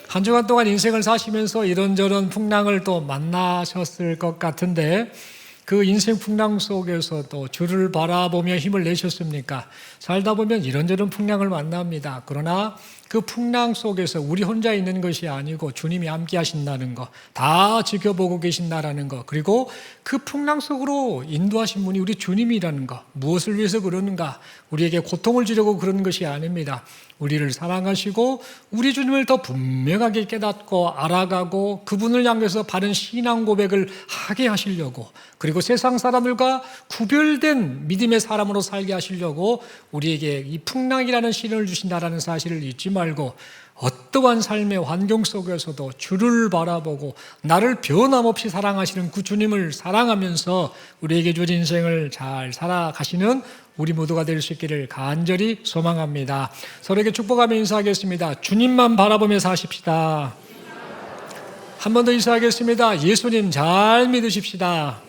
한 주간 동안 인생을 사시면서 이런저런 풍랑을 또 만나셨을 것 같은데 그 인생 풍랑 속에서도 주를 바라보며 힘을 내셨습니까? 살다 보면 이런저런 풍랑을 만납니다. 그러나 그 풍랑 속에서 우리 혼자 있는 것이 아니고 주님이 함께 하신다는 것, 다 지켜보고 계신다라는 것, 그리고 그 풍랑 속으로 인도하신 분이 우리 주님이라는 것, 무엇을 위해서 그러는가? 우리에게 고통을 주려고 그러는 것이 아닙니다. 우리를 사랑하시고 우리 주님을 더 분명하게 깨닫고 알아가고 그분을 향해서 바른 신앙 고백을 하게 하시려고, 그리고 세상 사람들과 구별된 믿음의 사람으로 살게 하시려고 우리에게 이 풍랑이라는 시련을 주신다라는 사실을 잊지 말고 어떠한 삶의 환경 속에서도 주를 바라보고 나를 변함없이 사랑하시는 그 주님을 사랑하면서 우리에게 주신 인생을 잘 살아가시는 우리 모두가 될 수 있기를 간절히 소망합니다. 서로에게 축복하며 인사하겠습니다. 주님만 바라보며 사십시다. 한 번 더 인사하겠습니다. 예수님 잘 믿으십시다.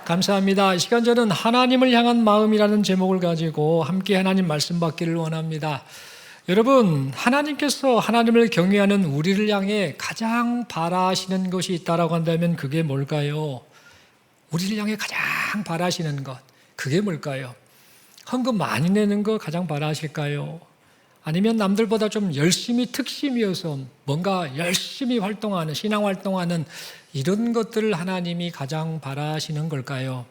감사합니다. 이 시간 저는 하나님을 향한 마음이라는 제목을 가지고 함께 하나님 말씀 받기를 원합니다. 여러분, 하나님께서 하나님을 경외하는 우리를 향해 가장 바라시는 것이 있다라고 한다면 그게 뭘까요? 우리를 향해 가장 바라시는 것, 그게 뭘까요? 헌금 많이 내는 거 가장 바라실까요? 아니면 남들보다 좀 열심히 특심이어서 뭔가 열심히 활동하는, 신앙 활동하는 이런 것들을 하나님이 가장 바라시는 걸까요?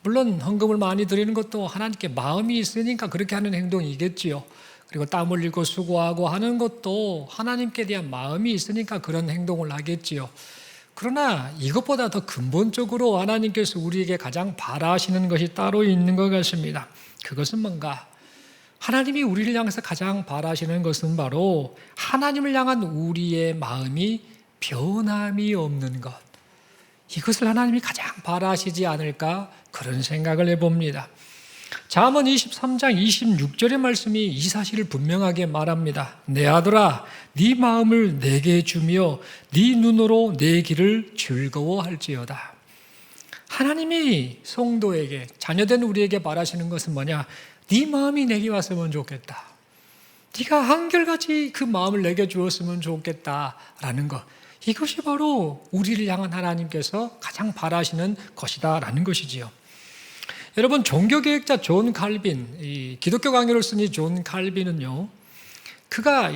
물론 헌금을 많이 드리는 것도 하나님께 마음이 있으니까 그렇게 하는 행동이겠지요. 그리고 땀 흘리고 수고하고 하는 것도 하나님께 대한 마음이 있으니까 그런 행동을 하겠지요. 그러나 이것보다 더 근본적으로 하나님께서 우리에게 가장 바라시는 것이 따로 있는 것 같습니다. 그것은 뭔가? 하나님이 우리를 향해서 가장 바라시는 것은 바로 하나님을 향한 우리의 마음이 변함이 없는 것. 이것을 하나님이 가장 바라시지 않을까 그런 생각을 해봅니다. 잠언 23장 26절의 말씀이 이 사실을 분명하게 말합니다. 내 아들아, 네 마음을 내게 주며 네 눈으로 내 길을 즐거워할지어다. 하나님이 성도에게, 자녀된 우리에게 바라시는 것은 뭐냐? 네 마음이 내게 왔으면 좋겠다. 네가 한결같이 그 마음을 내게 주었으면 좋겠다라는 것. 이것이 바로 우리를 향한 하나님께서 가장 바라시는 것이다라는 것이지요. 여러분, 종교개혁자 존 칼빈, 이 기독교 강요를 쓴 이 존 칼빈은요, 그가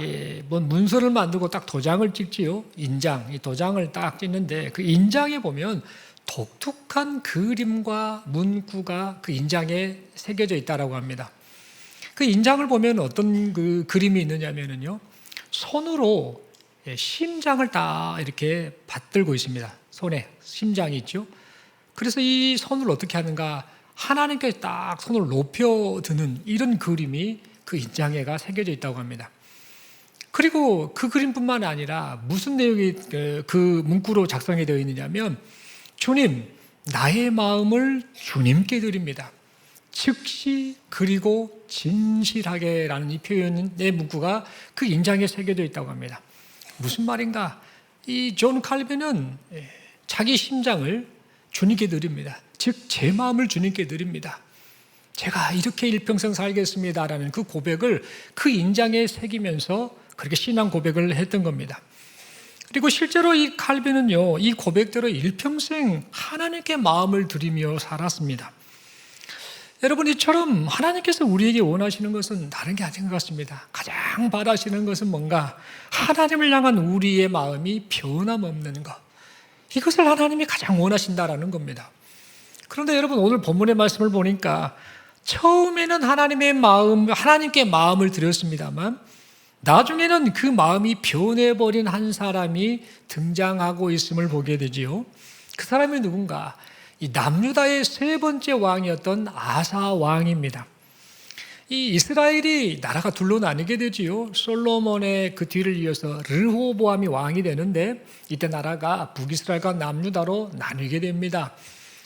뭐 문서를 만들고 딱 도장을 찍지요. 인장, 이 도장을 딱 찍는데 그 인장에 보면 독특한 그림과 문구가 그 인장에 새겨져 있다라고 합니다. 그 인장을 보면 어떤 그 그림이 있느냐면요, 손으로 심장을 딱 이렇게 받들고 있습니다. 손에 심장이 있죠. 그래서 이 손을 어떻게 하는가? 하나님께 딱 손을 높여드는 이런 그림이 그 인장에가 새겨져 있다고 합니다. 그리고 그 그림뿐만 아니라 무슨 내용이 그 문구로 작성이 되어 있느냐면, 주님, 나의 마음을 주님께 드립니다. 즉시 그리고 진실하게 라는 이 표현의 문구가 그 인장에 새겨져 있다고 합니다. 무슨 말인가? 이 존 칼빈은 자기 심장을 주님께 드립니다. 즉 제 마음을 주님께 드립니다. 제가 이렇게 일평생 살겠습니다라는 그 고백을 그 인장에 새기면서 그렇게 신앙 고백을 했던 겁니다. 그리고 실제로 이 칼빈은요, 이 고백대로 일평생 하나님께 마음을 드리며 살았습니다. 여러분, 이처럼 하나님께서 우리에게 원하시는 것은 다른 게 아닌 것 같습니다. 가장 바라시는 것은 뭔가? 하나님을 향한 우리의 마음이 변함없는 것. 이것을 하나님이 가장 원하신다라는 겁니다. 그런데 여러분, 오늘 본문의 말씀을 보니까 처음에는 하나님께 마음을 드렸습니다만 나중에는 그 마음이 변해버린 한 사람이 등장하고 있음을 보게 되지요. 그 사람이 누군가? 이 남유다의 세 번째 왕이었던 아사 왕입니다. 이 이스라엘이 나라가 둘로 나뉘게 되지요. 솔로몬의 그 뒤를 이어서 르호보암이 왕이 되는데 이때 나라가 북이스라엘과 남유다로 나뉘게 됩니다.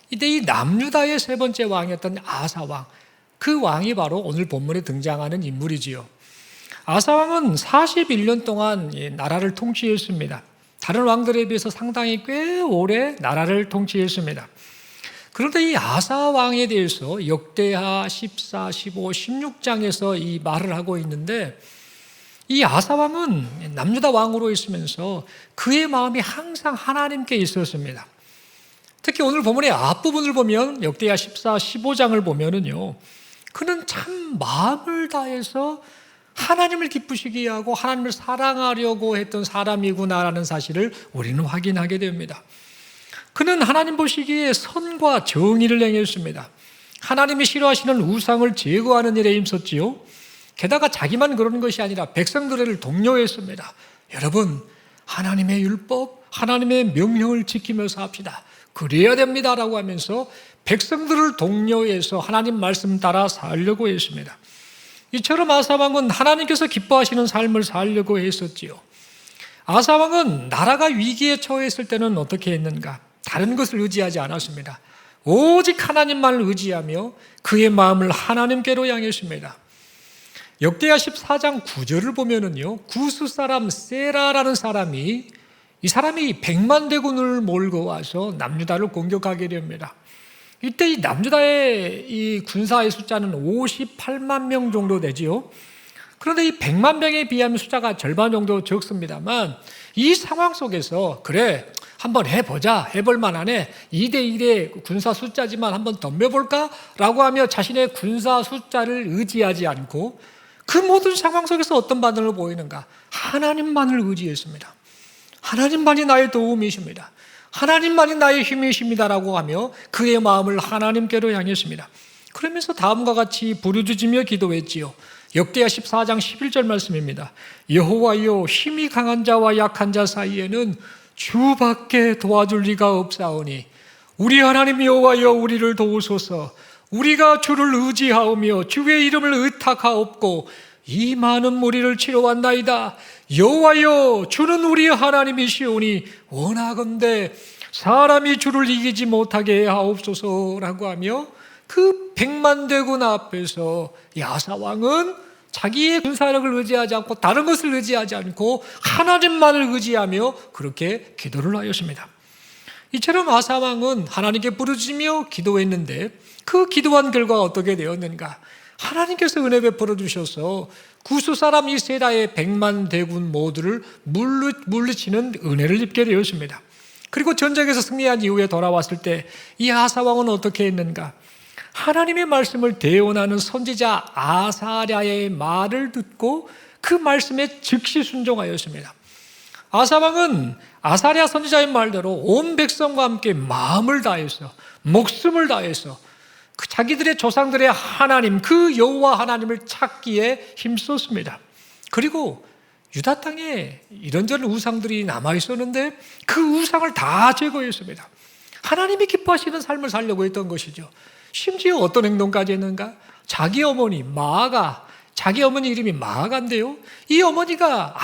이때 이 남유다의 세 번째 왕이었던 아사 왕, 그 왕이 바로 오늘 본문에 등장하는 인물이지요. 아사 왕은 41년 동안 나라를 통치했습니다. 다른 왕들에 비해서 상당히 꽤 오래 나라를 통치했습니다. 그런데 이 아사 왕에 대해서 역대하 14, 15, 16장에서 이 말을 하고 있는데, 이 아사 왕은 남유다 왕으로 있으면서 그의 마음이 항상 하나님께 있었습니다. 특히 오늘 본문의 앞부분을 보면 역대하 14, 15장을 보면은요, 그는 참 마음을 다해서 하나님을 기쁘시게 하고 하나님을 사랑하려고 했던 사람이구나라는 사실을 우리는 확인하게 됩니다. 그는 하나님 보시기에 선과 정의를 행했습니다. 하나님이 싫어하시는 우상을 제거하는 일에 힘썼지요. 게다가 자기만 그러는 것이 아니라 백성들을 독려했습니다. 여러분, 하나님의 율법, 하나님의 명령을 지키면서 합시다. 그래야 됩니다라고 하면서 백성들을 독려해서 하나님 말씀 따라 살려고 했습니다. 이처럼 아사왕은 하나님께서 기뻐하시는 삶을 살려고 했었지요. 아사왕은 나라가 위기에 처했을 때는 어떻게 했는가? 다른 것을 의지하지 않았습니다. 오직 하나님만을 의지하며 그의 마음을 하나님께로 향했습니다. 역대하 14장 9절을 보면은요, 구스 사람 세라라는 사람이, 이 사람이 100만 대군을 몰고 와서 남유다를 공격하게 됩니다. 이때 이 남유다의 이 군사의 숫자는 58만 명 정도 되지요. 그런데 이 100만 명에 비하면 숫자가 절반 정도 적습니다만, 이 상황 속에서 그래 한번 해보자, 해볼 만하네, 2대1의 군사 숫자지만 한번 덤벼볼까? 라고 하며 자신의 군사 숫자를 의지하지 않고 그 모든 상황 속에서 어떤 반응을 보이는가? 하나님만을 의지했습니다. 하나님만이 나의 도움이십니다. 하나님만이 나의 힘이십니다라고 하며 그의 마음을 하나님께로 향했습니다. 그러면서 다음과 같이 부르짖으며 기도했지요. 역대하 14장 11절 말씀입니다. 여호와여, 힘이 강한 자와 약한 자 사이에는 주밖에 도와줄 리가 없사오니 우리 하나님 여호와여, 우리를 도우소서. 우리가 주를 의지하오며 주의 이름을 의탁하옵고 이 많은 무리를 치러왔나이다. 여호와여, 주는 우리 하나님이시오니 원하건대 사람이 주를 이기지 못하게 하옵소서라고 하며 그 100만 대군 앞에서 아사왕은 자기의 군사력을 의지하지 않고 다른 것을 의지하지 않고 하나님만을 의지하며 그렇게 기도를 하였습니다. 이처럼 아사왕은 하나님께 부르짖으며 기도했는데 그 기도한 결과가 어떻게 되었는가? 하나님께서 은혜 베풀어 주셔서 구스 사람 이 세라의 100만 대군 모두를 물리치는 은혜를 입게 되었습니다. 그리고 전쟁에서 승리한 이후에 돌아왔을 때 이 아사왕은 어떻게 했는가? 하나님의 말씀을 대언하는 선지자 아사랴의 말을 듣고 그 말씀에 즉시 순종하였습니다. 아사왕은 아사랴 선지자의 말대로 온 백성과 함께 마음을 다해서 목숨을 다해서 자기들의 조상들의 하나님, 그 여호와 하나님을 찾기에 힘썼습니다. 그리고 유다 땅에 이런저런 우상들이 남아있었는데 그 우상을 다 제거했습니다. 하나님이 기뻐하시는 삶을 살려고 했던 것이죠. 심지어 어떤 행동까지 했는가? 자기 어머니 마아가, 자기 어머니 이름이 마아가인데요, 이 어머니가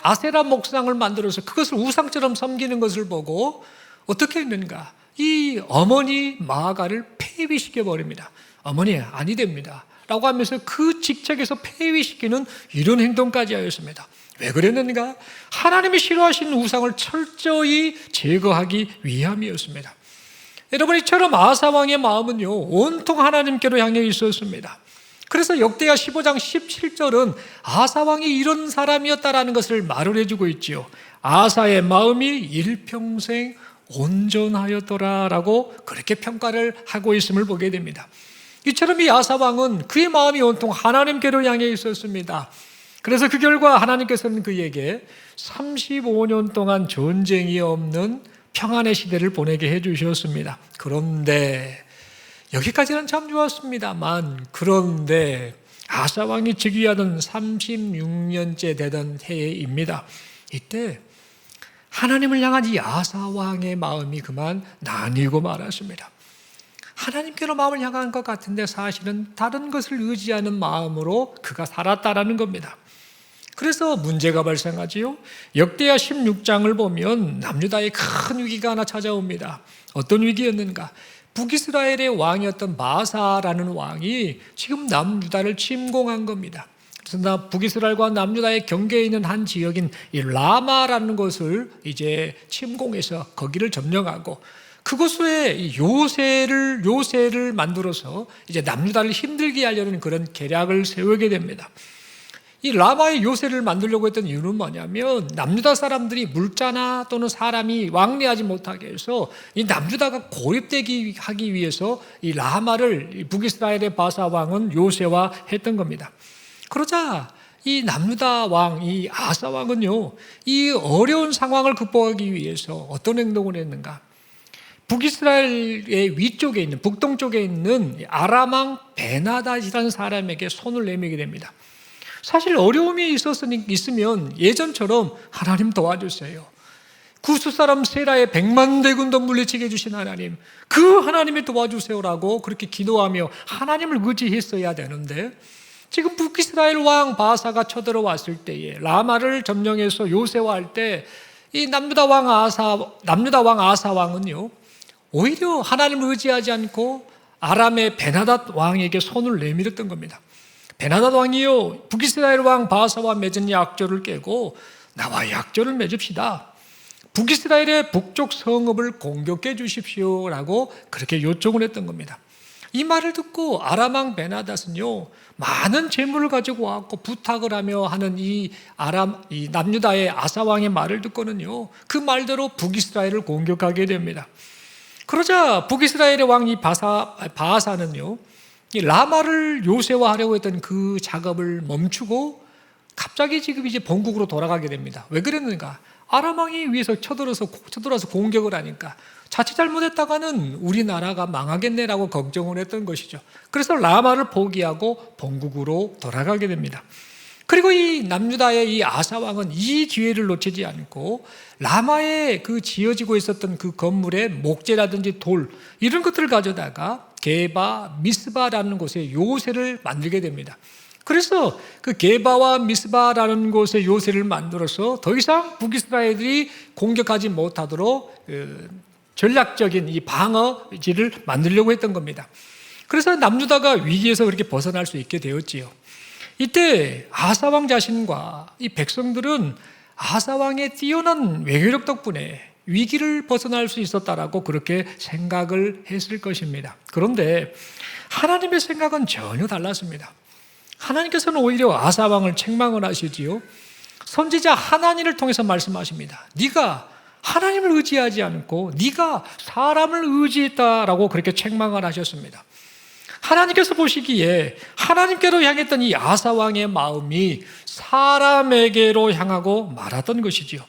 아세라 목상을 만들어서 그것을 우상처럼 섬기는 것을 보고 어떻게 했는가? 이 어머니 마아가를 폐위시켜 버립니다. 어머니 아니 됩니다 라고 하면서 그 직책에서 폐위시키는 이런 행동까지 하였습니다. 왜 그랬는가? 하나님이 싫어하시는 우상을 철저히 제거하기 위함이었습니다. 여러분, 이처럼 아사왕의 마음은요, 온통 하나님께로 향해 있었습니다. 그래서 역대하 15장 17절은 아사왕이 이런 사람이었다라는 것을 말을 해주고 있지요. 아사의 마음이 일평생 온전하였더라라고 그렇게 평가를 하고 있음을 보게 됩니다. 이처럼 이 아사왕은 그의 마음이 온통 하나님께로 향해 있었습니다. 그래서 그 결과 하나님께서는 그에게 35년 동안 전쟁이 없는 평안의 시대를 보내게 해주셨습니다. 그런데 여기까지는 참 좋았습니다만, 그런데 아사왕이 즉위하던 36년째 되던 해입니다. 이때 하나님을 향한 이 아사왕의 마음이 그만 나뉘고 말았습니다. 하나님께로 마음을 향한 것 같은데 사실은 다른 것을 의지하는 마음으로 그가 살았다라는 겁니다. 그래서 문제가 발생하지요. 역대하 16장을 보면 남유다에 큰 위기가 하나 찾아옵니다. 어떤 위기였는가? 북이스라엘의 왕이었던 바사라는 왕이 지금 남유다를 침공한 겁니다. 그래서 북이스라엘과 남유다의 경계에 있는 한 지역인 이 라마라는 곳을 이제 침공해서 거기를 점령하고 그곳에 요새를 만들어서 이제 남유다를 힘들게 하려는 그런 계략을 세우게 됩니다. 이 라마의 요새를 만들려고 했던 이유는 뭐냐면 남유다 사람들이 물자나 또는 사람이 왕래하지 못하게 해서 이 남유다가 고립되기 하기 위해서 이 라마를 북이스라엘의 바사 왕은 요새화했던 겁니다. 그러자 이 남유다 왕, 이 아사 왕은요, 이 어려운 상황을 극복하기 위해서 어떤 행동을 했는가? 북이스라엘의 위쪽에 있는, 북동쪽에 있는 아람 왕 베나닷이라는 사람에게 손을 내밀게 됩니다. 사실 어려움이 있으면 예전처럼 하나님 도와주세요, 구스 사람 세라의 100만 대군도 물리치게 해주신 하나님, 그 하나님이 도와주세요라고 그렇게 기도하며 하나님을 의지했어야 되는데, 지금 북이스라엘 왕 바사가 쳐들어왔을 때에 라마를 점령해서 요새화할 때 이 남유다 왕 아사 왕은요, 오히려 하나님을 의지하지 않고 아람의 베나닷 왕에게 손을 내밀었던 겁니다. 베나닷 왕이요, 북이스라엘 왕 바사와 맺은 약조를 깨고 나와 약조를 맺읍시다, 북이스라엘의 북쪽 성읍을 공격해 주십시오라고 그렇게 요청을 했던 겁니다. 이 말을 듣고 아람 왕 베나닷은요, 많은 재물을 가지고 왔고 부탁을 하며 하는 이 남유다의 아사 왕의 말을 듣고는요, 그 말대로 북이스라엘을 공격하게 됩니다. 그러자 북이스라엘의 왕이 바하사는요, 이 라마를 요새화하려고 했던 그 작업을 멈추고 갑자기 지금 이제 본국으로 돌아가게 됩니다. 왜 그랬는가? 아람 왕이 위에서 쳐들어서 공격을 하니까 자칫 잘못했다가는 우리나라가 망하겠네라고 걱정을 했던 것이죠. 그래서 라마를 포기하고 본국으로 돌아가게 됩니다. 그리고 이 남유다의 이 아사 왕은 이 기회를 놓치지 않고 라마에 그 지어지고 있었던 그 건물의 목재라든지 돌, 이런 것들을 가져다가 게바, 미스바라는 곳에 요새를 만들게 됩니다. 그래서 그 게바와 미스바라는 곳에 요새를 만들어서 더 이상 북이스라엘들이 공격하지 못하도록 전략적인 이 방어지를 만들려고 했던 겁니다. 그래서 남유다가 위기에서 그렇게 벗어날 수 있게 되었지요. 이때 아사왕 자신과 이 백성들은 아사왕의 뛰어난 외교력 덕분에 위기를 벗어날 수 있었다라고 그렇게 생각을 했을 것입니다. 그런데 하나님의 생각은 전혀 달랐습니다. 하나님께서는 오히려 아사왕을 책망을 하시지요. 선지자 하나니를 통해서 말씀하십니다. 네가 하나님을 의지하지 않고 네가 사람을 의지했다라고 그렇게 책망을 하셨습니다. 하나님께서 보시기에 하나님께로 향했던 이 아사 왕의 마음이 사람에게로 향하고 말았던 것이지요.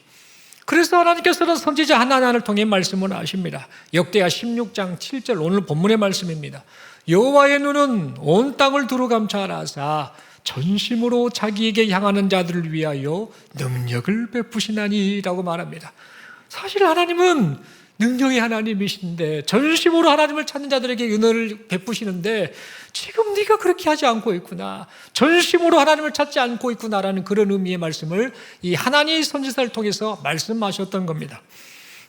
그래서 하나님께서는 선지자 하나니를 통해 말씀을 하십니다. 역대하 16장 7절, 오늘 본문의 말씀입니다. 여호와의 눈은 온 땅을 두루 감찰하사 전심으로 자기에게 향하는 자들을 위하여 능력을 베푸시나니라고 말합니다. 사실 하나님은 능력의 하나님이신데 전심으로 하나님을 찾는 자들에게 은혜를 베푸시는데 지금 네가 그렇게 하지 않고 있구나, 전심으로 하나님을 찾지 않고 있구나라는 그런 의미의 말씀을 이 하나님의 선지자를 통해서 말씀하셨던 겁니다.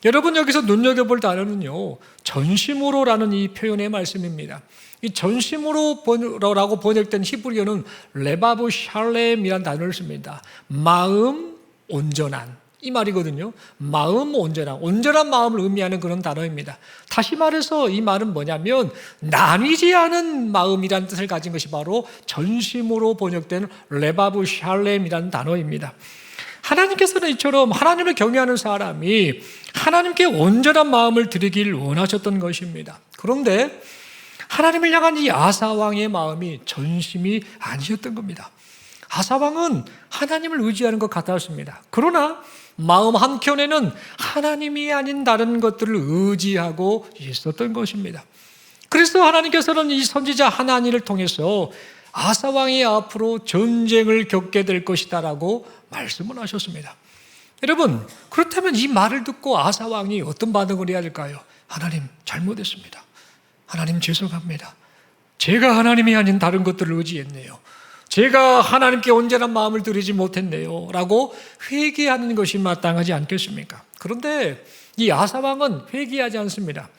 여러분, 여기서 눈여겨볼 단어는요, 전심으로라는 이 표현의 말씀입니다. 이 전심으로라고 번역된 히브리어는 레바브 샬렘이라는 단어를 씁니다. 마음 온전한, 이 말이거든요. 마음 온전한 마음을 의미하는 그런 단어입니다. 다시 말해서 이 말은 뭐냐면 나뉘지 않은 마음이라는 뜻을 가진 것이 바로 전심으로 번역된 레바브 샬렘이라는 단어입니다. 하나님께서는 이처럼 하나님을 경외하는 사람이 하나님께 온전한 마음을 드리길 원하셨던 것입니다. 그런데 하나님을 향한 이 아사왕의 마음이 전심이 아니었던 겁니다. 아사왕은 하나님을 의지하는 것 같았습니다. 그러나 마음 한켠에는 하나님이 아닌 다른 것들을 의지하고 있었던 것입니다. 그래서 하나님께서는 이 선지자 하나니를 통해서 아사왕이 앞으로 전쟁을 겪게 될 것이다라고 말씀을 하셨습니다. 여러분, 그렇다면 이 말을 듣고 아사왕이 어떤 반응을 해야 될까요? 하나님, 잘못했습니다. 하나님, 죄송합니다. 제가 하나님이 아닌 다른 것들을 의지했네요. 제가 하나님께 온전한 마음을 드리지 못했네요 라고 회개하는 것이 마땅하지 않겠습니까? 그런데 이 아사왕은 회개하지 않습니다.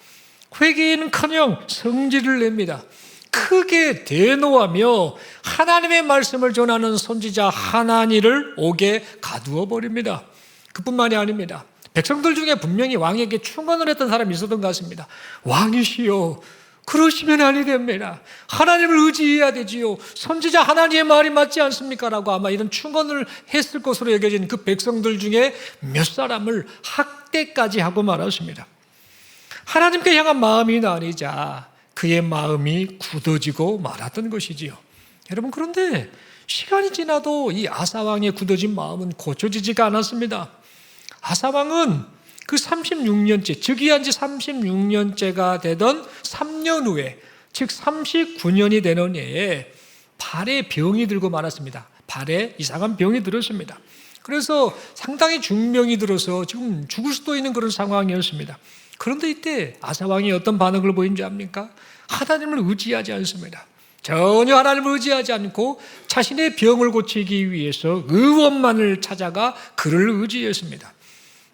회개는커녕 성질을 냅니다. 크게 대노하며 하나님의 말씀을 전하는 선지자 하나니를 옥에 가두어 버립니다. 그뿐만이 아닙니다. 백성들 중에 분명히 왕에게 충언을 했던 사람이 있었던 것 같습니다. 왕이시여, 그러시면 아니 됩니다. 하나님을 의지해야 되지요. 선지자 하나님의 말이 맞지 않습니까? 라고 아마 이런 충언을 했을 것으로 여겨진 그 백성들 중에 몇 사람을 학대까지 하고 말았습니다. 하나님께 향한 마음이 나뉘자 그의 마음이 굳어지고 말았던 것이지요. 여러분, 그런데 시간이 지나도 이 아사왕의 굳어진 마음은 고쳐지지가 않았습니다. 아사왕은 그 36년째, 즉위한 지 36년째가 되던 3년 후에, 즉 39년이 되는 해에 발에 병이 들고 말았습니다. 발에 이상한 병이 들었습니다. 그래서 상당히 중병이 들어서 지금 죽을 수도 있는 그런 상황이었습니다. 그런데 이때 아사왕이 어떤 반응을 보인지 압니까? 하나님을 의지하지 않습니다. 전혀 하나님을 의지하지 않고 자신의 병을 고치기 위해서 의원만을 찾아가 그를 의지했습니다.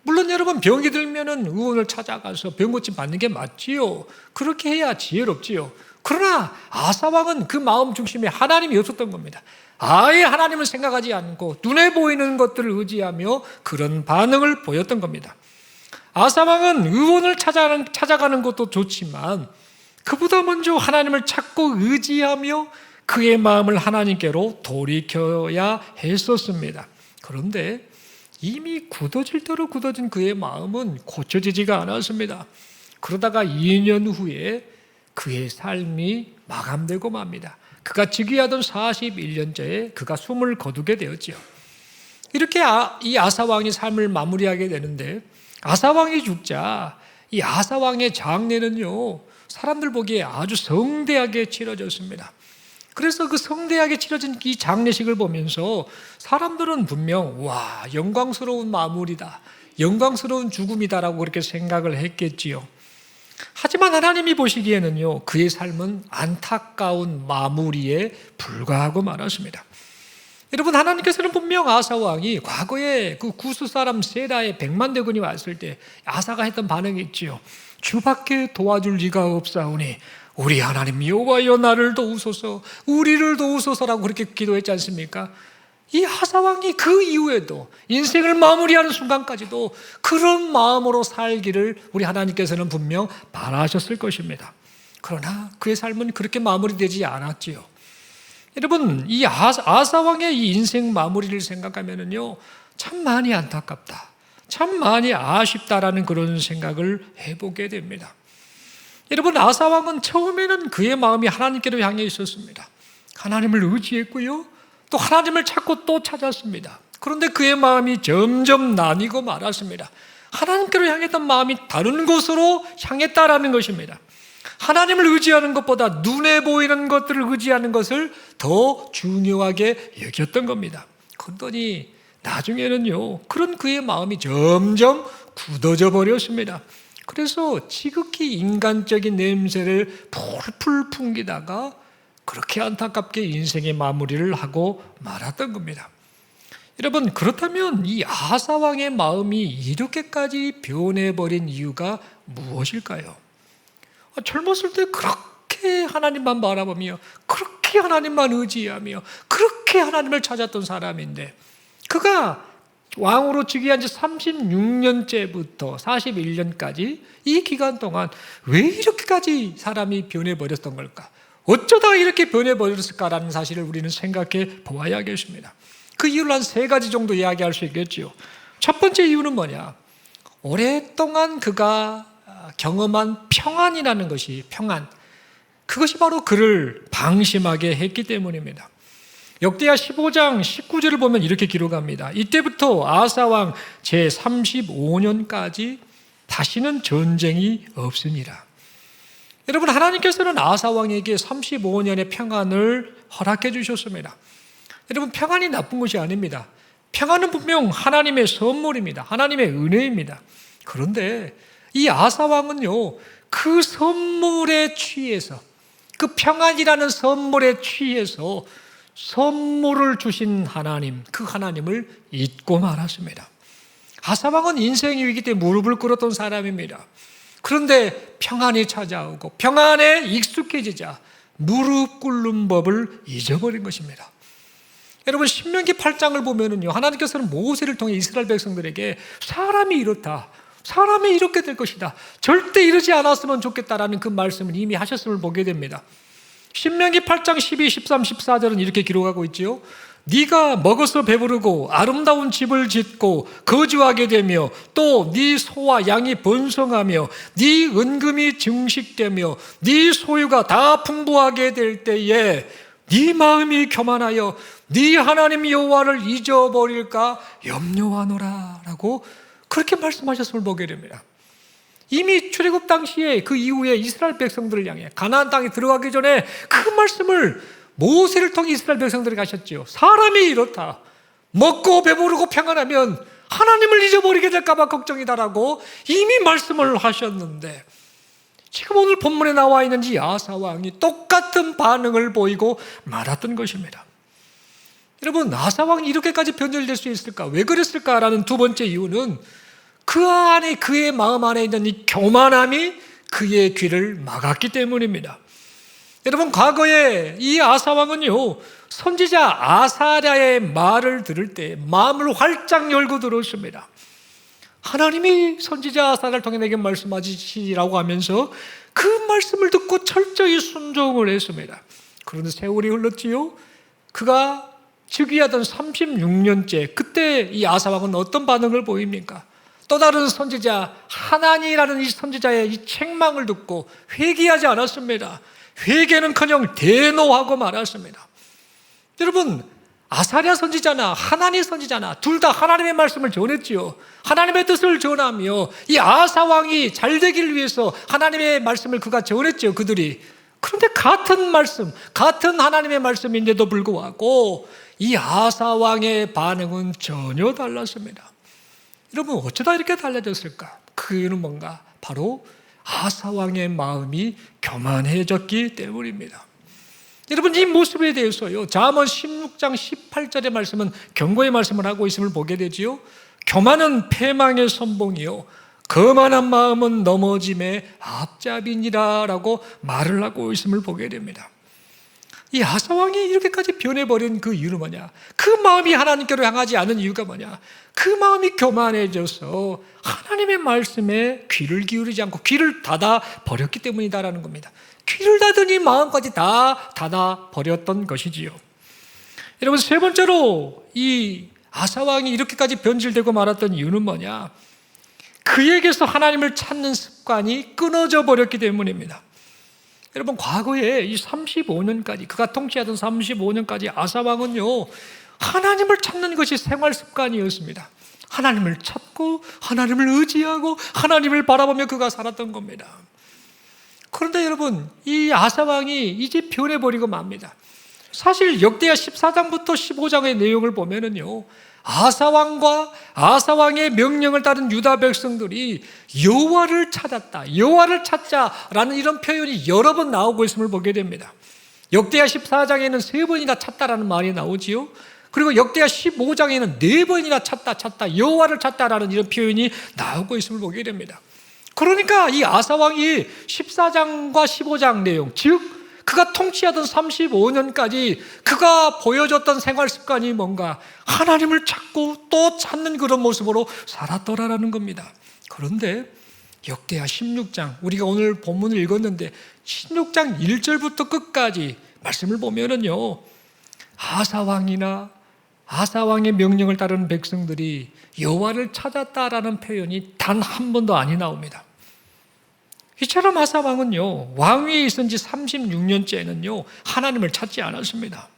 물론 여러분, 병이 들면은 의원을 찾아가서 병 고침 받는 게 맞지요. 그렇게 해야 지혜롭지요. 그러나 아사왕은 그 마음 중심에 하나님이 없었던 겁니다. 아예 하나님을 생각하지 않고 눈에 보이는 것들을 의지하며 그런 반응을 보였던 겁니다. 아사왕은 의원을 찾아가는 것도 좋지만 그보다 먼저 하나님을 찾고 의지하며 그의 마음을 하나님께로 돌이켜야 했었습니다. 그런데 이미 굳어질 대로 굳어진 그의 마음은 고쳐지지가 않았습니다. 그러다가 2년 후에 그의 삶이 마감되고 맙니다. 그가 즉위하던 41년째에 그가 숨을 거두게 되었지요. 이렇게 이 아사왕이 삶을 마무리하게 되는데, 아사왕이 죽자 이 아사왕의 장례는요, 사람들 보기에 아주 성대하게 치러졌습니다. 그래서 그 성대하게 치러진 이 장례식을 보면서 사람들은 분명 와, 영광스러운 마무리다, 영광스러운 죽음이다라고 그렇게 생각을 했겠지요. 하지만 하나님이 보시기에는요, 그의 삶은 안타까운 마무리에 불과하고 말았습니다. 여러분, 하나님께서는 분명 아사왕이 과거에 그 구스 사람 세라의 100만 대군이 왔을 때 아사가 했던 반응이 있지요. 주밖에 도와줄 리가 없사오니 우리 하나님 여호와여 나를 도우소서, 우리를 도우소서라고 그렇게 기도했지 않습니까? 이 아사왕이 그 이후에도 인생을 마무리하는 순간까지도 그런 마음으로 살기를 우리 하나님께서는 분명 바라셨을 것입니다. 그러나 그의 삶은 그렇게 마무리되지 않았지요. 여러분, 이 아사왕의 이 인생 마무리를 생각하면은요, 참 많이 안타깝다, 참 많이 아쉽다라는 그런 생각을 해보게 됩니다. 여러분, 아사왕은 처음에는 그의 마음이 하나님께로 향해 있었습니다. 하나님을 의지했고요, 또 하나님을 찾고 또 찾았습니다. 그런데 그의 마음이 점점 나뉘고 말았습니다. 하나님께로 향했던 마음이 다른 곳으로 향했다라는 것입니다. 하나님을 의지하는 것보다 눈에 보이는 것들을 의지하는 것을 더 중요하게 여겼던 겁니다. 그러더니 나중에는요, 그런 그의 마음이 점점 굳어져 버렸습니다. 그래서 지극히 인간적인 냄새를 풀풀 풍기다가 그렇게 안타깝게 인생의 마무리를 하고 말았던 겁니다. 여러분, 그렇다면 이 아사왕의 마음이 이렇게까지 변해버린 이유가 무엇일까요? 젊었을 때 그렇게 하나님만 바라보며 그렇게 하나님만 의지하며 그렇게 하나님을 찾았던 사람인데, 그가 왕으로 즉위한 지 36년째부터 41년까지 이 기간 동안 왜 이렇게까지 사람이 변해버렸던 걸까? 어쩌다 이렇게 변해버렸을까라는 사실을 우리는 생각해 보아야겠습니다. 그 이유를 한 3가지 정도 이야기할 수 있겠죠. 첫 번째 이유는 뭐냐? 오랫동안 그가 경험한 평안이라는 것이, 그것이 바로 그를 방심하게 했기 때문입니다. 역대하 15장 19절을 보면 이렇게 기록합니다. 이때부터 아사왕 제35년까지 다시는 전쟁이 없으니라. 여러분, 하나님께서는 아사왕에게 35년의 평안을 허락해 주셨습니다. 여러분, 평안이 나쁜 것이 아닙니다. 평안은 분명 하나님의 선물입니다. 하나님의 은혜입니다. 그런데 이 아사왕은요, 그 선물에 취해서, 그 평안이라는 선물에 취해서 선물을 주신 하나님, 그 하나님을 잊고 말았습니다. 아사왕은 인생 위기 때 무릎을 꿇었던 사람입니다. 그런데 평안이 찾아오고 평안에 익숙해지자 무릎 꿇는 법을 잊어버린 것입니다. 여러분, 신명기 8장을 보면은요, 하나님께서는 모세를 통해 이스라엘 백성들에게 사람이 이렇다, 사람이 이렇게 될 것이다. 절대 이러지 않았으면 좋겠다라는 그 말씀을 이미 하셨음을 보게 됩니다. 신명기 8장 12, 13, 14절은 이렇게 기록하고 있지요. 네가 먹어서 배부르고 아름다운 집을 짓고 거주하게 되며 또 네 소와 양이 번성하며 네 은금이 증식되며 네 소유가 다 풍부하게 될 때에 네 마음이 교만하여 네 하나님 여호와를 잊어버릴까 염려하노라 라고 그렇게 말씀하셨음을 보게 됩니다. 이미 출애굽 당시에 그 이후에 이스라엘 백성들을 향해 가나안 땅에 들어가기 전에 그 말씀을 모세를 통해 이스라엘 백성들에게 하셨지요. 사람이 이렇다. 먹고 배부르고 평안하면 하나님을 잊어버리게 될까 봐 걱정이다라고 이미 말씀을 하셨는데 지금 오늘 본문에 나와 있는 이 아사 왕이 똑같은 반응을 보이고 말았던 것입니다. 여러분, 아사 왕이 이렇게까지 변절될 수 있을까? 왜 그랬을까라는 두 번째 이유는 그 안에 그의 마음 안에 있는 이 교만함이 그의 귀를 막았기 때문입니다. 여러분, 과거에 이 아사 왕은요 선지자 아사랴의 말을 들을 때 마음을 활짝 열고 들었습니다. 하나님이 선지자 아사랴를 통해 내게 말씀하시라고 하면서 그 말씀을 듣고 철저히 순종을 했습니다. 그런데 세월이 흘렀지요. 그가 즉위하던 36년째 그때 이 아사 왕은 어떤 반응을 보입니까? 또 다른 선지자 하나니라는 이 선지자의 이 책망을 듣고 회개하지 않았습니다. 회개는커녕 대노하고 말았습니다. 여러분, 아사랴 선지자나 하나니 선지자나 둘 다 하나님의 말씀을 전했지요. 하나님의 뜻을 전하며 이 아사 왕이 잘 되기를 위해서 하나님의 말씀을 그가 전했죠. 그들이. 그런데 같은 말씀, 같은 하나님의 말씀인데도 불구하고 이 아사 왕의 반응은 전혀 달랐습니다. 여러분, 어쩌다 이렇게 달라졌을까? 그 이유는 뭔가? 바로 아사 왕의 마음이 교만해졌기 때문입니다. 여러분, 이 모습에 대해서요 잠언 16장 18절의 말씀은 경고의 말씀을 하고 있음을 보게 되지요. 교만은 패망의 선봉이요 거만한 마음은 넘어짐의 앞잡이니라 라고 말을 하고 있음을 보게 됩니다. 이 아사 왕이 이렇게까지 변해버린 그 이유는 뭐냐? 그 마음이 하나님께로 향하지 않은 이유가 뭐냐? 그 마음이 교만해져서 하나님의 말씀에 귀를 기울이지 않고 귀를 닫아 버렸기 때문이다라는 겁니다. 귀를 닫으니 마음까지 다 닫아 버렸던 것이지요. 여러분, 세 번째로 이 아사 왕이 이렇게까지 변질되고 말았던 이유는 뭐냐? 그에게서 하나님을 찾는 습관이 끊어져 버렸기 때문입니다. 여러분, 과거에 이 35년까지 그가 통치하던 35년까지 아사 왕은요 하나님을 찾는 것이 생활 습관이었습니다. 하나님을 찾고 하나님을 의지하고 하나님을 바라보며 그가 살았던 겁니다. 그런데 여러분, 이 아사 왕이 이제 변해버리고 맙니다. 사실 역대하 14장부터 15장의 내용을 보면은요 아사 왕과 아사 왕의 명령을 따른 유다 백성들이 여호와를 찾았다, 여호와를 찾자라는 이런 표현이 여러 번 나오고 있음을 보게 됩니다. 역대하 14장에는 3번이나 찾다라는 말이 나오지요. 그리고 역대하 15장에는 4번이나 찾다 여호와를 찾다라는 이런 표현이 나오고 있음을 보게 됩니다. 그러니까 이 아사 왕이 14장과 15장 내용, 즉 그가 통치하던 35년까지 그가 보여줬던 생활 습관이 뭔가? 하나님을 찾고 또 찾는 그런 모습으로 살았더라라는 겁니다. 그런데 역대하 16장, 우리가 오늘 본문을 읽었는데 16장 1절부터 끝까지 말씀을 보면은요 아사 왕이나 아사 왕의 명령을 따르는 백성들이 여호와를 찾았다라는 표현이 단 한 번도 아니 나옵니다. 이처럼 아사 왕은요 왕위에 있은 지 36년째는요 하나님을 찾지 않았습니다.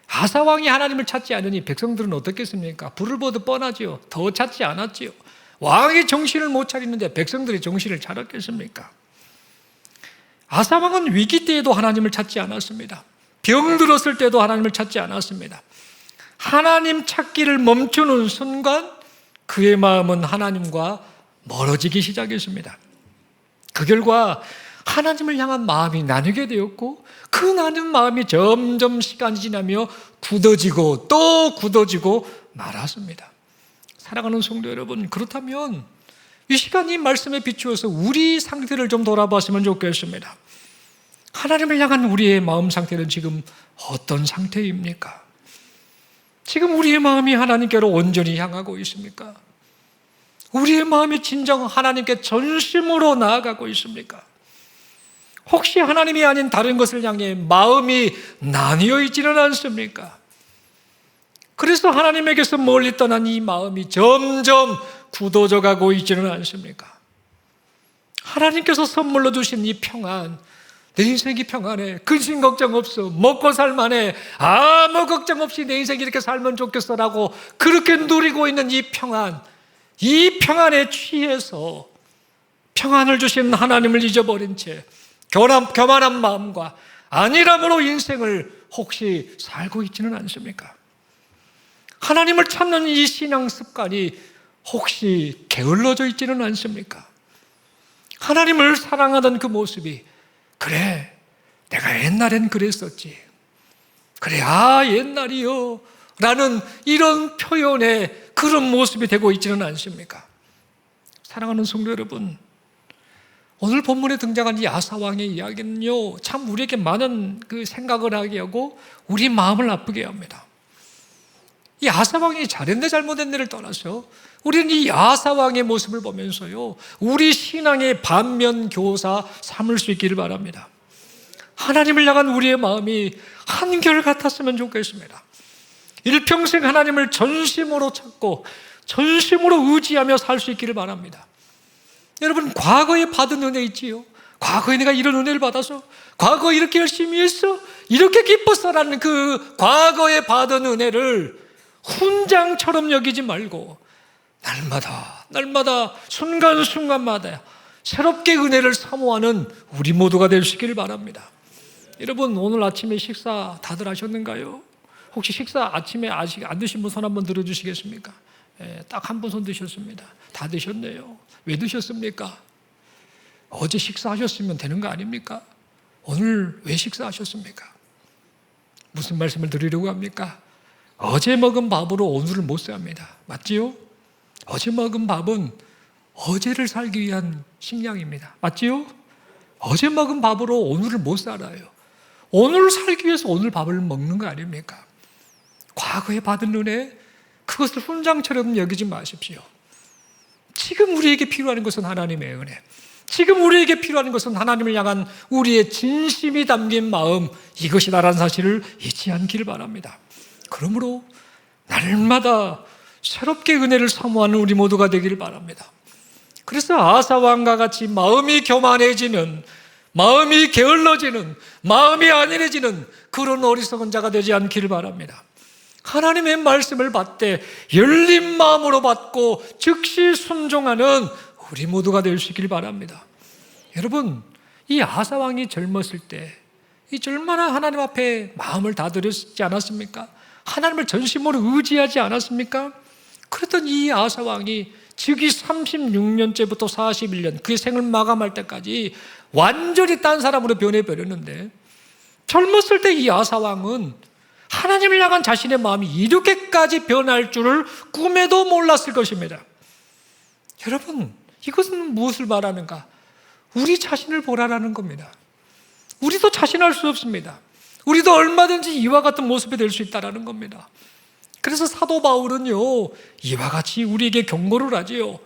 아사 왕이 하나님을 찾지 않으니 백성들은 어떻겠습니까? 불을 보듯 뻔하지요. 더 찾지 않았지요. 왕이 정신을 못 차리는데 백성들이 정신을 차렸겠습니까? 아사 왕은 위기 때에도 하나님을 찾지 않았습니다. 병들었을 때도 하나님을 찾지 않았습니다. 하나님 찾기를 멈추는 순간 그의 마음은 하나님과 멀어지기 시작했습니다. 그 결과 하나님을 향한 마음이 나뉘게 되었고 그 나눈 마음이 점점 시간이 지나며 굳어지고 또 굳어지고 말았습니다. 사랑하는 성도 여러분, 그렇다면 이 시간 이 말씀에 비추어서 우리 상태를 좀 돌아봤으면 좋겠습니다. 하나님을 향한 우리의 마음 상태는 지금 어떤 상태입니까? 지금 우리의 마음이 하나님께로 온전히 향하고 있습니까? 우리의 마음이 진정 하나님께 전심으로 나아가고 있습니까? 혹시 하나님이 아닌 다른 것을 향해 마음이 나뉘어 있지는 않습니까? 그래서 하나님에게서 멀리 떠난 이 마음이 점점 굳어져 가고 있지는 않습니까? 하나님께서 선물로 주신 이 평안, 내 인생이 평안해, 근심 걱정 없어, 먹고 살만해, 아무 걱정 없이 내 인생이 이렇게 살면 좋겠어라고 그렇게 누리고 있는 이 평안, 이 평안에 취해서 평안을 주신 하나님을 잊어버린 채 교만한 마음과 안일함으로 인생을 혹시 살고 있지는 않습니까? 하나님을 찾는 이 신앙 습관이 혹시 게을러져 있지는 않습니까? 하나님을 사랑하던 그 모습이, 그래, 내가 옛날엔 그랬었지, 그래, 옛날이요 라는 이런 표현의 그런 모습이 되고 있지는 않습니까? 사랑하는 성도 여러분, 오늘 본문에 등장한 이 아사왕의 이야기는요, 참 우리에게 많은 그 생각을 하게 하고 우리 마음을 아프게 합니다. 이 아사왕이 잘했네 잘못했네를 떠나서 우리는 이 아사왕의 모습을 보면서요, 우리 신앙의 반면교사 삼을 수 있기를 바랍니다. 하나님을 향한 우리의 마음이 한결같았으면 좋겠습니다. 일평생 하나님을 전심으로 찾고 전심으로 의지하며 살 수 있기를 바랍니다. 여러분, 과거에 받은 은혜 있지요? 과거에 내가 이런 은혜를 받아서, 과거에 이렇게 열심히 했어, 이렇게 기뻤어라는 그 과거에 받은 은혜를 훈장처럼 여기지 말고 날마다 순간순간마다 새롭게 은혜를 사모하는 우리 모두가 될 수 있기를 바랍니다. 여러분, 오늘 아침에 식사 다들 하셨는가요? 혹시 식사 아침에 아직 안 드신 분 손 한번 들어주시겠습니까? 딱 한 분 손 드셨습니다. 다 드셨네요. 왜 드셨습니까? 어제 식사하셨으면 되는 거 아닙니까? 오늘 왜 식사하셨습니까? 무슨 말씀을 드리려고 합니까? 어제 먹은 밥으로 오늘을 못 삽니다. 맞지요? 어제 먹은 밥은 어제를 살기 위한 식량입니다. 맞지요? 어제 먹은 밥으로 오늘을 못 살아요. 오늘을 살기 위해서 오늘 밥을 먹는 거 아닙니까? 과거에 받은 은혜, 그것을 훈장처럼 여기지 마십시오. 지금 우리에게 필요한 것은 하나님의 은혜, 지금 우리에게 필요한 것은 하나님을 향한 우리의 진심이 담긴 마음, 이것이다라는 사실을 잊지 않기를 바랍니다. 그러므로 날마다 새롭게 은혜를 사모하는 우리 모두가 되기를 바랍니다. 그래서 아사왕과 같이 마음이 교만해지는, 마음이 게을러지는, 마음이 안일해지는 그런 어리석은 자가 되지 않기를 바랍니다. 하나님의 말씀을 받되 열린 마음으로 받고 즉시 순종하는 우리 모두가 될 수 있기를 바랍니다. 여러분, 이 아사왕이 젊었을 때 이 얼마나 하나님 앞에 마음을 다드렸지 않았습니까? 하나님을 전심으로 의지하지 않았습니까? 그랬던 이 아사왕이 즉위 36년째부터 41년 그의 생을 마감할 때까지 완전히 딴 사람으로 변해버렸는데, 젊었을 때 이 아사왕은 하나님을 향한 자신의 마음이 이렇게까지 변할 줄을 꿈에도 몰랐을 것입니다. 여러분, 이것은 무엇을 말하는가? 우리 자신을 보라라는 겁니다. 우리도 자신할 수 없습니다. 우리도 얼마든지 이와 같은 모습이 될 수 있다는 겁니다. 그래서 사도 바울은요, 이와 같이 우리에게 경고를 하지요.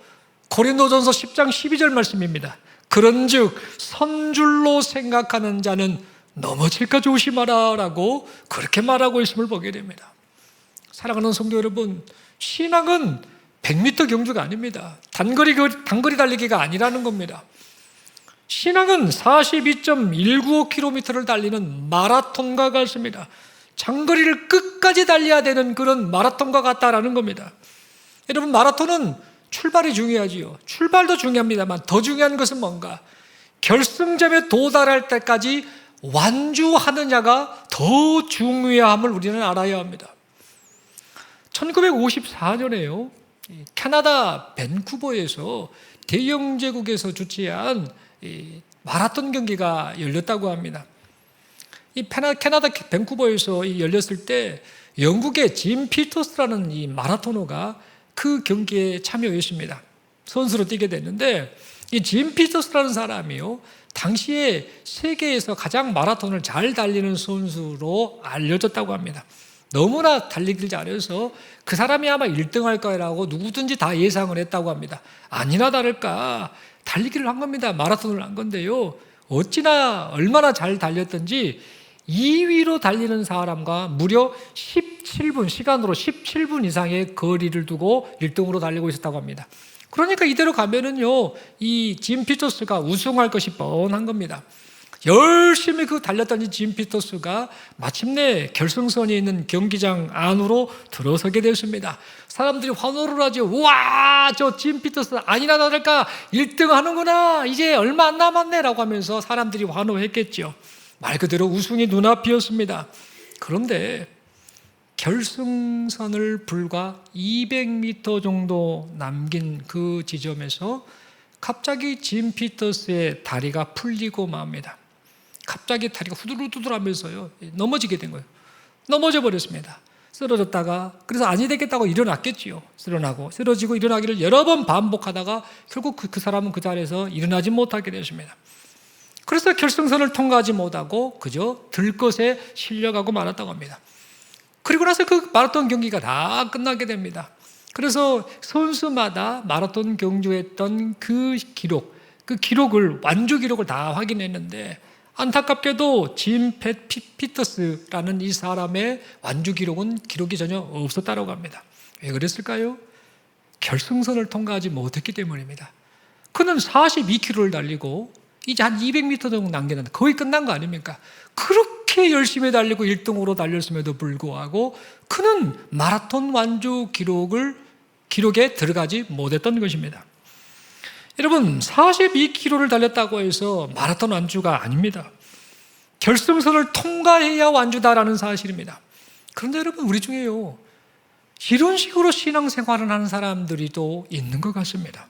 고린도전서 10장 12절 말씀입니다. 그런즉 선줄로 생각하는 자는 넘어질까 조심하라 라고 그렇게 말하고 있음을 보게 됩니다. 사랑하는 성도 여러분, 신앙은 100m 경주가 아닙니다. 단거리 달리기가 아니라는 겁니다. 신앙은 42.195km를 달리는 마라톤과 같습니다. 장거리를 끝까지 달려야 되는 그런 마라톤과 같다라는 겁니다. 여러분, 마라톤은 출발이 중요하지요. 출발도 중요합니다만 더 중요한 것은 뭔가? 결승점에 도달할 때까지 완주하느냐가 더 중요함을 우리는 알아야 합니다. 1954년에요, 캐나다 밴쿠버에서 대영제국에서 주최한 마라톤 경기가 열렸다고 합니다. 이 캐나다 밴쿠버에서 열렸을 때 영국의 짐 피터스라는 이 마라토너가 그 경기에 참여했습니다. 선수로 뛰게 됐는데, 이 짐 피터스라는 사람이요, 당시에 세계에서 가장 마라톤을 잘 달리는 선수로 알려졌다고 합니다. 너무나 달리기를 잘해서 그 사람이 아마 1등 할 거라고 누구든지 다 예상을 했다고 합니다. 아니나 다를까 달리기를 한 겁니다. 마라톤을 한 건데요. 어찌나 얼마나 잘 달렸던지 2위로 달리는 사람과 무려 17분, 시간으로 17분 이상의 거리를 두고 1등으로 달리고 있었다고 합니다. 그러니까 이대로 가면은요, 이 짐 피터스가 우승할 것이 뻔한 겁니다. 열심히 달렸던 짐 피터스가 마침내 결승선에 있는 경기장 안으로 들어서게 됐습니다. 사람들이 환호를 하죠. 우와, 저 짐 피터스 아니나 다를까 1등 하는구나. 이제 얼마 안 남았네 라고 하면서 사람들이 환호했겠죠. 말 그대로 우승이 눈앞이었습니다. 그런데 결승선을 불과 200m 정도 남긴 그 지점에서 갑자기 짐 피터스의 다리가 풀리고 맙니다. 갑자기 다리가 후들후들하면서요, 넘어지게 된 거예요. 넘어져 버렸습니다. 쓰러졌다가, 그래서 아니 되겠다고 일어났겠지요. 쓰러지고 일어나기를 여러 번 반복하다가 결국 그 사람은 그 자리에서 일어나지 못하게 되었습니다. 그래서 결승선을 통과하지 못하고 그저 들것에 실려가고 말았다고 합니다. 그리고 나서 그 마라톤 경기가 다 끝나게 됩니다. 그래서 선수마다 마라톤 경주했던 그 기록을, 완주 기록을 다 확인했는데 안타깝게도 짐 피터스라는 이 사람의 완주 기록이 전혀 없었다고 합니다. 왜 그랬을까요? 결승선을 통과하지 못했기 때문입니다. 그는 42km를 달리고 이제 한 200m 정도 남겼는데 거의 끝난 거 아닙니까? 그렇게 열심히 달리고 1등으로 달렸음에도 불구하고 그는 마라톤 완주 기록에 들어가지 못했던 것입니다. 여러분, 42km를 달렸다고 해서 마라톤 완주가 아닙니다. 결승선을 통과해야 완주다라는 사실입니다. 그런데 여러분, 우리 중에요, 이런 식으로 신앙생활을 하는 사람들이 또 있는 것 같습니다.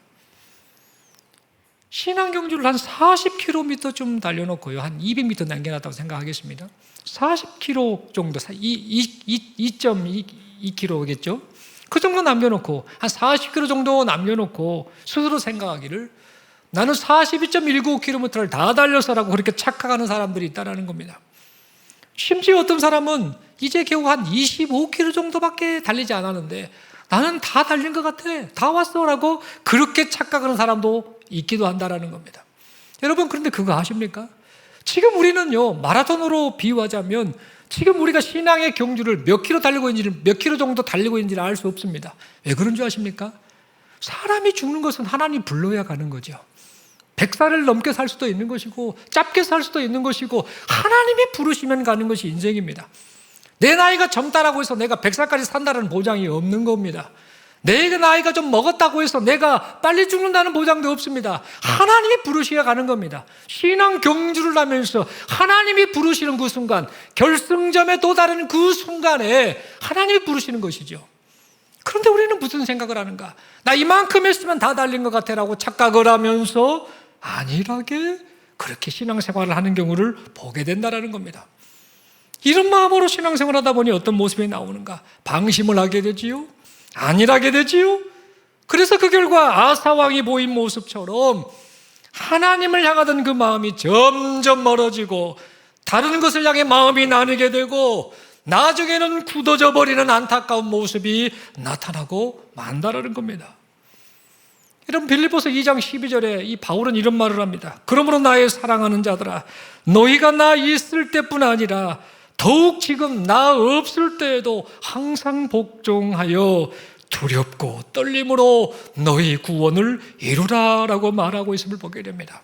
신앙 경주를 한 40km쯤 달려놓고요, 한 200m 남겨놨다고 생각하겠습니다. 40km 정도, 2.2km겠죠? 그 정도 남겨놓고, 한 40km 정도 남겨놓고 스스로 생각하기를 나는 42.195km를 다 달렸어라고 그렇게 착각하는 사람들이 있다는 겁니다. 심지어 어떤 사람은 이제 겨우 한 25km 정도밖에 달리지 않았는데 나는 다 달린 것 같아, 다 왔어라고 그렇게 착각하는 사람도 있기도 한다는 겁니다. 여러분, 그런데 그거 아십니까? 지금 우리는요, 마라톤으로 비유하자면 지금 우리가 신앙의 경주를 몇 킬로 정도 달리고 있는지를 알 수 없습니다. 왜 그런 줄 아십니까? 사람이 죽는 것은 하나님 불러야 가는 거죠. 100살을 넘게 살 수도 있는 것이고 짧게 살 수도 있는 것이고 하나님이 부르시면 가는 것이 인생입니다. 내 나이가 젊다라고 해서 내가 100살까지 산다는 보장이 없는 겁니다. 내 나이가 좀 먹었다고 해서 내가 빨리 죽는다는 보장도 없습니다. 하나님이 부르셔야 가는 겁니다. 신앙 경주를 하면서 하나님이 부르시는 그 순간, 결승점에 도달하는 그 순간에 하나님이 부르시는 것이죠. 그런데 우리는 무슨 생각을 하는가? 나 이만큼 했으면 다 달린 것 같아라고 착각을 하면서 안일하게 그렇게 신앙생활을 하는 경우를 보게 된다는 겁니다. 이런 마음으로 신앙생활을 하다 보니 어떤 모습이 나오는가? 방심을 하게 되지요. 안일하게 되지요. 그래서 그 결과 아사왕이 보인 모습처럼 하나님을 향하던 그 마음이 점점 멀어지고 다른 것을 향해 마음이 나뉘게 되고 나중에는 굳어져 버리는 안타까운 모습이 나타나고 만다라는 겁니다. 여러분, 빌립보서 2장 12절에 이 바울은 이런 말을 합니다. 그러므로 나의 사랑하는 자들아, 너희가 나 있을 때뿐 아니라 더욱 지금 나 없을 때에도 항상 복종하여 두렵고 떨림으로 너희 구원을 이루라라고 말하고 있음을 보게 됩니다.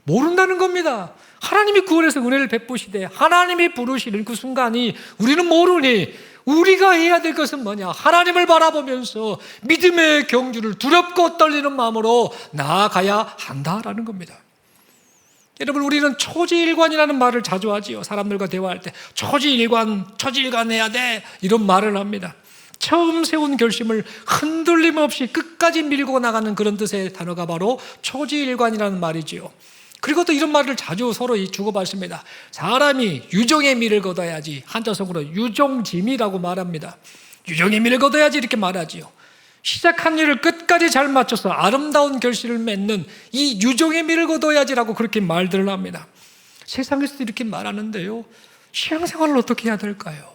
모른다는 겁니다. 하나님이 구원해서 은혜를 베푸시되 하나님이 부르시는 그 순간이 우리는 모르니 우리가 해야 될 것은 뭐냐? 하나님을 바라보면서 믿음의 경주를 두렵고 떨리는 마음으로 나아가야 한다라는 겁니다. 여러분, 우리는 초지일관이라는 말을 자주 하지요. 사람들과 대화할 때 초지일관해야 돼, 이런 말을 합니다. 처음 세운 결심을 흔들림 없이 끝까지 밀고 나가는 그런 뜻의 단어가 바로 초지일관이라는 말이지요. 그리고 또 이런 말을 자주 서로 주고받습니다. 사람이 유종의 미를 거둬야지, 한자성으로 유종짐이라고 말합니다. 유종의 미를 거둬야지 이렇게 말하지요. 시작한 일을 끝까지 잘 맞춰서 아름다운 결실을 맺는 이 유종의 미를 거둬야지라고 그렇게 말들을 합니다. 세상에서도 이렇게 말하는데요, 신앙생활을 어떻게 해야 될까요?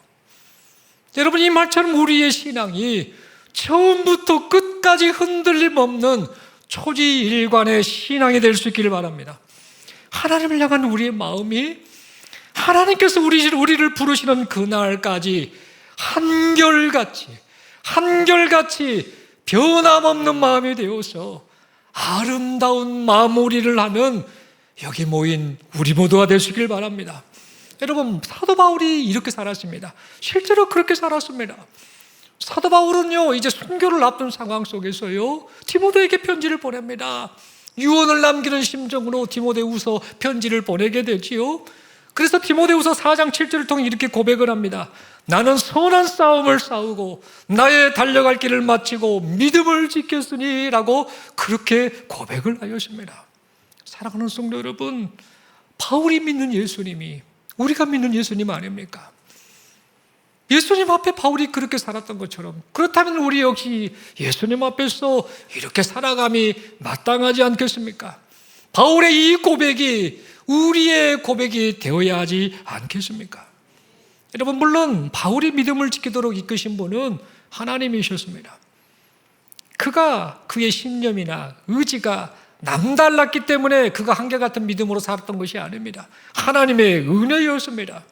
여러분, 이 말처럼 우리의 신앙이 처음부터 끝까지 흔들림 없는 초지일관의 신앙이 될 수 있기를 바랍니다. 하나님을 향한 우리의 마음이 하나님께서 우리를 부르시는 그날까지 한결같이 변함없는 마음이 되어서 아름다운 마무리를 하는 여기 모인 우리 모두가 될 수 있길 바랍니다. 여러분, 사도 바울이 이렇게 살았습니다. 실제로 그렇게 살았습니다. 사도 바울은요, 이제 순교를 앞둔 상황 속에서요, 디모데에게 편지를 보냅니다. 유언을 남기는 심정으로 디모데후서 편지를 보내게 되지요. 그래서 디모데후서 4장 7절을 통해 이렇게 고백을 합니다. 나는 선한 싸움을 싸우고 나의 달려갈 길을 마치고 믿음을 지켰으니 라고 그렇게 고백을 하였습니다. 사랑하는 성도 여러분, 바울이 믿는 예수님이 우리가 믿는 예수님 아닙니까? 예수님 앞에 바울이 그렇게 살았던 것처럼, 그렇다면 우리 역시 예수님 앞에서 이렇게 살아감이 마땅하지 않겠습니까? 바울의 이 고백이 우리의 고백이 되어야 하지 않겠습니까? 여러분, 물론 바울이 믿음을 지키도록 이끄신 분은 하나님이셨습니다. 그가 그의 신념이나 의지가 남달랐기 때문에 그가 한결같은 믿음으로 살았던 것이 아닙니다. 하나님의 은혜였습니다.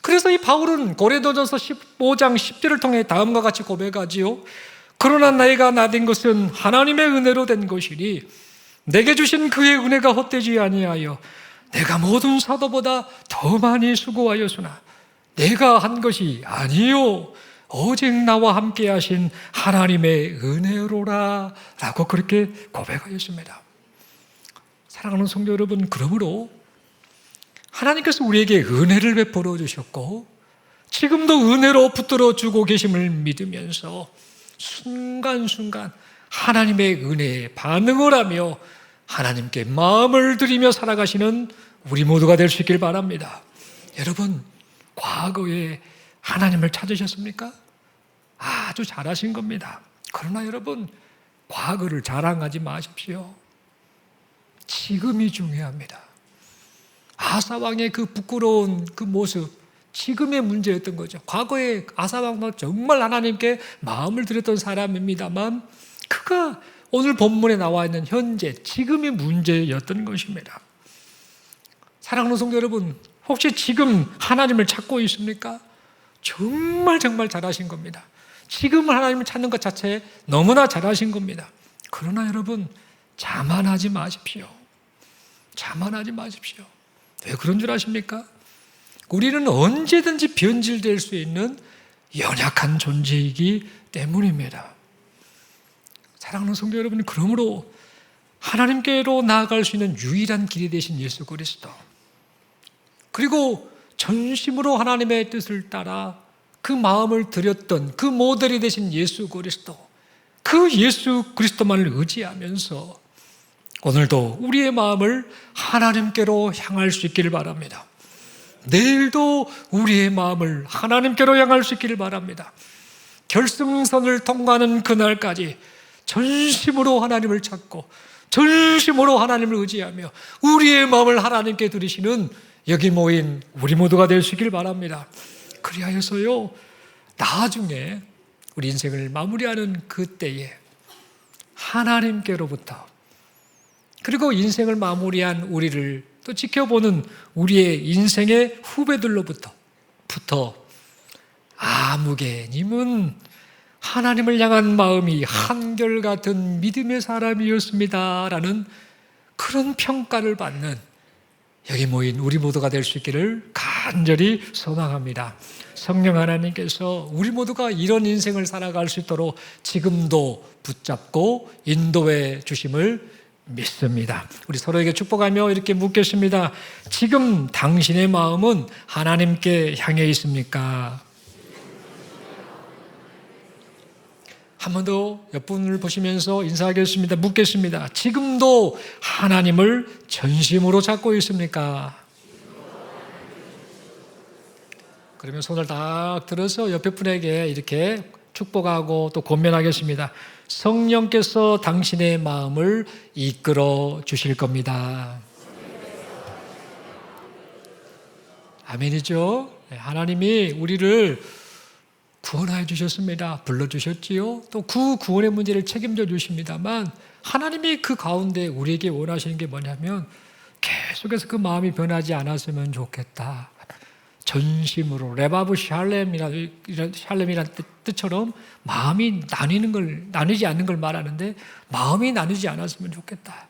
그래서 이 바울은 고린도전서 15장 10절을 통해 다음과 같이 고백하지요. 그러나 내가 나된 것은 하나님의 은혜로 된 것이니 내게 주신 그의 은혜가 헛되지 아니하여 내가 모든 사도보다 더 많이 수고하였으나 내가 한 것이 아니요 오직 나와 함께 하신 하나님의 은혜로라 라고 그렇게 고백하였습니다. 사랑하는 성도 여러분, 그러므로 하나님께서 우리에게 은혜를 베풀어 주셨고 지금도 은혜로 붙들어 주고 계심을 믿으면서 순간순간 하나님의 은혜에 반응을 하며 하나님께 마음을 들이며 살아가시는 우리 모두가 될 수 있길 바랍니다. 여러분, 과거에 하나님을 찾으셨습니까? 아주 잘하신 겁니다. 그러나 여러분, 과거를 자랑하지 마십시오. 지금이 중요합니다. 아사 왕의 그 부끄러운 그 모습, 지금의 문제였던 거죠. 과거에 아사 왕은 정말 하나님께 마음을 들였던 사람입니다만 그가 오늘 본문에 나와 있는 현재, 지금의 문제였던 것입니다. 사랑하는 성도 여러분, 혹시 지금 하나님을 찾고 있습니까? 정말 잘하신 겁니다. 지금 하나님을 찾는 것 자체에 너무나 잘하신 겁니다. 그러나 여러분, 자만하지 마십시오. 자만하지 마십시오. 왜 그런 줄 아십니까? 우리는 언제든지 변질될 수 있는 연약한 존재이기 때문입니다. 사랑하는 성도 여러분, 그러므로 하나님께로 나아갈 수 있는 유일한 길이 되신 예수 그리스도, 그리고 전심으로 하나님의 뜻을 따라 그 마음을 들였던 그 모델이 되신 예수 그리스도, 그 예수 그리스도만을 의지하면서 오늘도 우리의 마음을 하나님께로 향할 수 있기를 바랍니다. 내일도 우리의 마음을 하나님께로 향할 수 있기를 바랍니다. 결승선을 통과하는 그날까지 전심으로 하나님을 찾고 전심으로 하나님을 의지하며 우리의 마음을 하나님께 드리시는 여기 모인 우리 모두가 될 수 있기를 바랍니다. 그리하여서요, 나중에 우리 인생을 마무리하는 그때에 하나님께로부터, 그리고 인생을 마무리한 우리를 또 지켜보는 우리의 인생의 후배들로부터 아무개님은 하나님을 향한 마음이 한결같은 믿음의 사람이었습니다 라는 그런 평가를 받는 여기 모인 우리 모두가 될 수 있기를 간절히 소망합니다. 성령 하나님께서 우리 모두가 이런 인생을 살아갈 수 있도록 지금도 붙잡고 인도해 주심을 믿습니다. 우리 서로에게 축복하며 이렇게 묻겠습니다. 지금 당신의 마음은 하나님께 향해 있습니까? 한 번 더 옆분을 보시면서 인사하겠습니다. 묻겠습니다. 지금도 하나님을 전심으로 찾고 있습니까? 그러면 손을 딱 들어서 옆에 분에게 이렇게 축복하고 또 권면하겠습니다. 성령께서 당신의 마음을 이끌어 주실 겁니다. 아멘이죠? 하나님이 우리를 구원하여 주셨습니다. 불러주셨지요. 또 그 구원의 문제를 책임져 주십니다만 하나님이 그 가운데 우리에게 원하시는 게 뭐냐면 계속해서 그 마음이 변하지 않았으면 좋겠다. 전심으로 레바브 샬렘이라는 뜻처럼 마음이 나뉘지 않는 걸 말하는데 마음이 나뉘지 않았으면 좋겠다.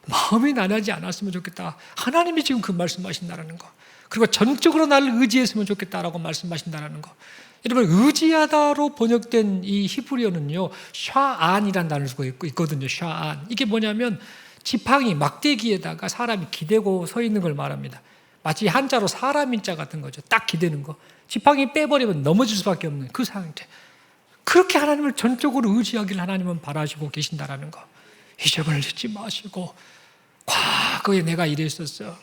마음이 나뉘지 않았으면 좋겠다. 하나님이 지금 그 말씀하신다는 거. 그리고 전적으로 나를 의지했으면 좋겠다라고 말씀하신다는 거. 여러분, 의지하다로 번역된 이 히브리어는요, 샤안이라는 단어를 쓰고 있거든요. 샤안. 이게 뭐냐면 지팡이, 막대기에다가 사람이 기대고 서 있는 걸 말합니다. 마치 한자로 사람인자 같은 거죠. 딱 기대는 거. 지팡이 빼버리면 넘어질 수밖에 없는 그 상태. 그렇게 하나님을 전적으로 의지하기를 하나님은 바라시고 계신다라는 거. 잊어버리지 마시고, 과거에 내가 이랬었어.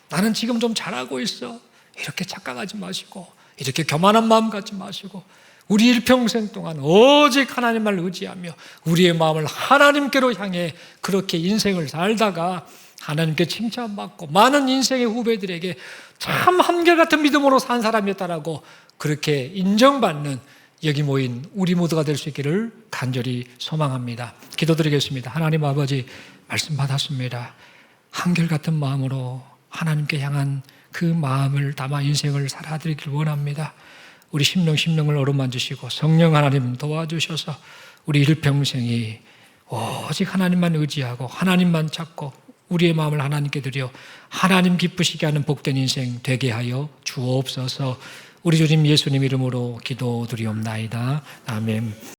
나는 지금 좀 잘하고 있어. 이렇게 착각하지 마시고, 이렇게 교만한 마음 갖지 마시고, 우리 일평생 동안 오직 하나님을 의지하며 우리의 마음을 하나님께로 향해 그렇게 인생을 살다가 하나님께 칭찬받고 많은 인생의 후배들에게 참 한결같은 믿음으로 산 사람이었다라고 그렇게 인정받는 여기 모인 우리 모두가 될 수 있기를 간절히 소망합니다. 기도드리겠습니다. 하나님 아버지, 말씀 받았습니다. 한결같은 마음으로 하나님께 향한 그 마음을 담아 인생을 살아드리길 원합니다. 우리 심령을 어루만지시고 성령 하나님 도와주셔서 우리 일평생이 오직 하나님만 의지하고 하나님만 찾고 우리의 마음을 하나님께 드려 하나님 기쁘시게 하는 복된 인생 되게 하여 주옵소서. 우리 주님 예수님 이름으로 기도드리옵나이다. 아멘.